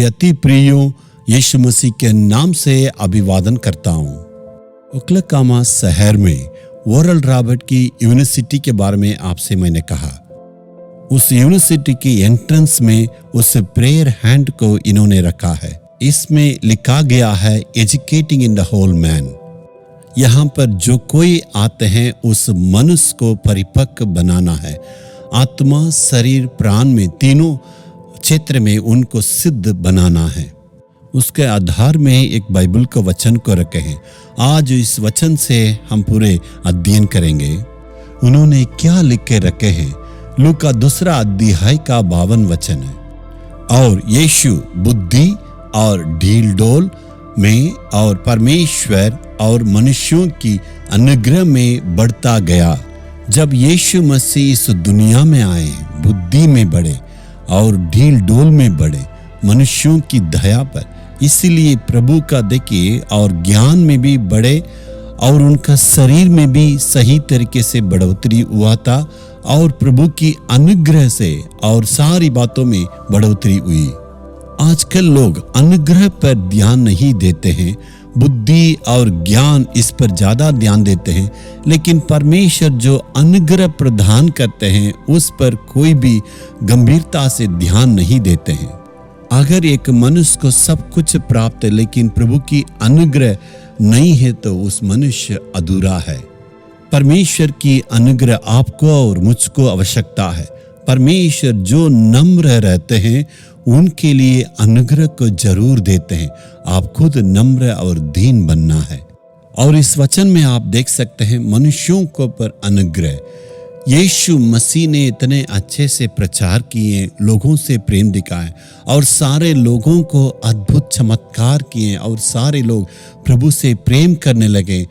मेरे अति प्रियो यीशु मसीह के नाम से अभिवादन करता हूँ। ओक्लाहोमा शहर में ओरल रॉबर्ट की यूनिवर्सिटी के बारे में आपसे मैंने कहा। उस यूनिवर्सिटी की एंट्रेंस में उस प्रेयर हैंड को इन्होंने रखा है। इसमें लिखा गया है educating in the whole man. यहाँ पर जो कोई आते हैं उस मनुष्य को परिपक्व बनाना है। आत्मा, शरीर, प्राण में तीनों क्षेत्र में उनको सिद्ध बनाना है। उसके आधार में एक बाइबल के वचन को रखे हैं। आज इस वचन से हम पूरे अध्ययन करेंगे। उन्होंने क्या लिख के रखे हैं? लूका 2 अध्याय का 52 वचन है। और यीशु बुद्धि और ढील डोल में और परमेश्वर और मनुष्यों की अनुग्रह में बढ़ता गया। जब यीशु मसीह इस दुनिया में आए, बुद्धि में बढ़े और ढील डोल में बढ़े, मनुष्यों की दया पर, इसीलिए प्रभु का देखिए और ज्ञान में भी बढ़े और उनका शरीर में भी सही तरीके से बढ़ोतरी हुआ था और प्रभु की अनुग्रह से और सारी बातों में बढ़ोतरी हुई। आजकल लोग अनुग्रह पर ध्यान नहीं देते हैं, बुद्धि और ज्ञान इस पर ज्यादा ध्यान देते हैं, लेकिन परमेश्वर जो अनुग्रह प्रदान करते हैं उस पर कोई भी गंभीरता से ध्यान नहीं देते हैं। अगर एक मनुष्य को सब कुछ प्राप्त है लेकिन प्रभु की अनुग्रह नहीं है तो उस मनुष्य अधूरा है। परमेश्वर की अनुग्रह आपको और मुझको आवश्यकता है। परमेश्वर जो नम्र रहते हैं उनके लिए अनुग्रह को जरूर देते हैं। आप खुद नम्र और दीन बनना है। और इस वचन में आप देख सकते हैं मनुष्यों को पर अनुग्रह। यीशु मसीह ने इतने अच्छे से प्रचार किए, लोगों से प्रेम दिखाए और सारे लोगों को अद्भुत चमत्कार किए और सारे लोग प्रभु से प्रेम करने लगे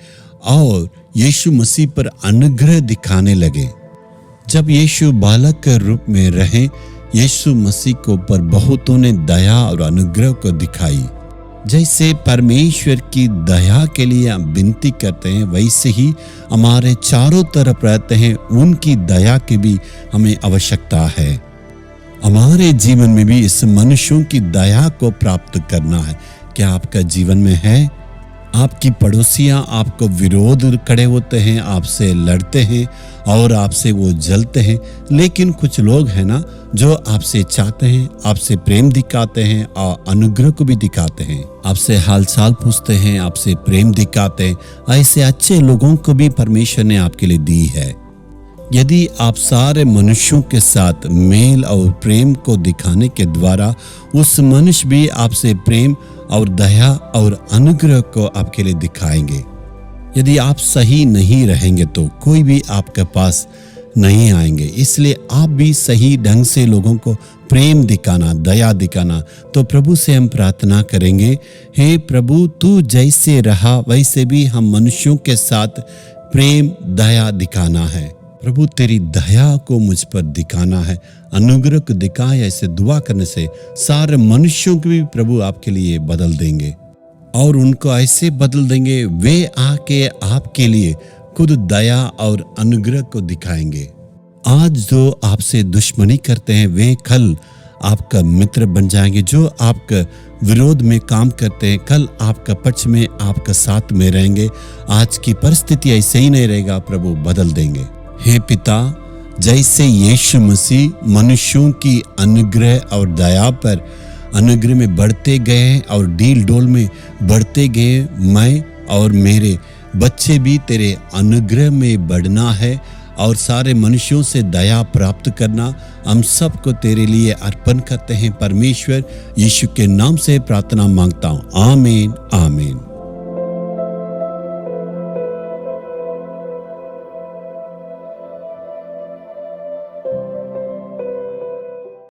और यीशु मसीह पर अनुग्रह दिखाने लगे। जब यीशु बालक के रूप में रहे, यीशु मसीह को पर बहुतों ने दया और अनुग्रह को दिखाई। जैसे परमेश्वर की दया के लिए हम विनती करते हैं, वैसे ही हमारे चारों तरफ रहते हैं उनकी दया की भी हमें आवश्यकता है। हमारे जीवन में भी इस मनुष्यों की दया को प्राप्त करना है। क्या आपका जीवन में है? आपकी पड़ोसियां आपको विरोध खड़े होते हैं, आपसे लड़ते हैं और आपसे वो जलते हैं, लेकिन कुछ लोग हैं ना जो आपसे चाहते हैं, आपसे प्रेम दिखाते हैं और अनुग्रह को भी दिखाते हैं, आपसे हालचाल पूछते हैं, आपसे प्रेम दिखाते हैं। ऐसे अच्छे लोगों को भी परमेश्वर ने आपके लिए दी है। यदि आप सारे मनुष्यों के साथ मेल और प्रेम को दिखाने के द्वारा उस मनुष्य भी आपसे प्रेम और दया और अनुग्रह को आपके लिए दिखाएंगे। यदि आप सही नहीं रहेंगे तो कोई भी आपके पास नहीं आएंगे। इसलिए आप भी सही ढंग से लोगों को प्रेम दिखाना, दया दिखाना। तो प्रभु से हम प्रार्थना करेंगे, हे प्रभु, तू जैसे रहा वैसे भी हम मनुष्यों के साथ प्रेम, दया दिखाना है। प्रभु, तेरी दया को मुझ पर दिखाना है, अनुग्रह को दिखाए। ऐसे दुआ करने से सारे मनुष्यों को भी प्रभु आपके लिए बदल देंगे और उनको ऐसे बदल देंगे, वे आके आपके लिए खुद दया और अनुग्रह को दिखाएंगे। आज जो आपसे दुश्मनी करते हैं वे कल आपका मित्र बन जाएंगे। जो आपका विरोध में काम करते हैं कल आपका पक्ष में, आपका साथ में रहेंगे। आज की परिस्थिति ऐसे ही नहीं रहेगा, प्रभु बदल देंगे। हे पिता, जैसे यीशु मसीह मनुष्यों की अनुग्रह और दया पर अनुग्रह में बढ़ते गए और डील डोल में बढ़ते गए, मैं और मेरे बच्चे भी तेरे अनुग्रह में बढ़ना है और सारे मनुष्यों से दया प्राप्त करना हम सबको तेरे लिए अर्पण करते हैं। परमेश्वर यीशु के नाम से प्रार्थना मांगता हूँ। आमीन, आमीन।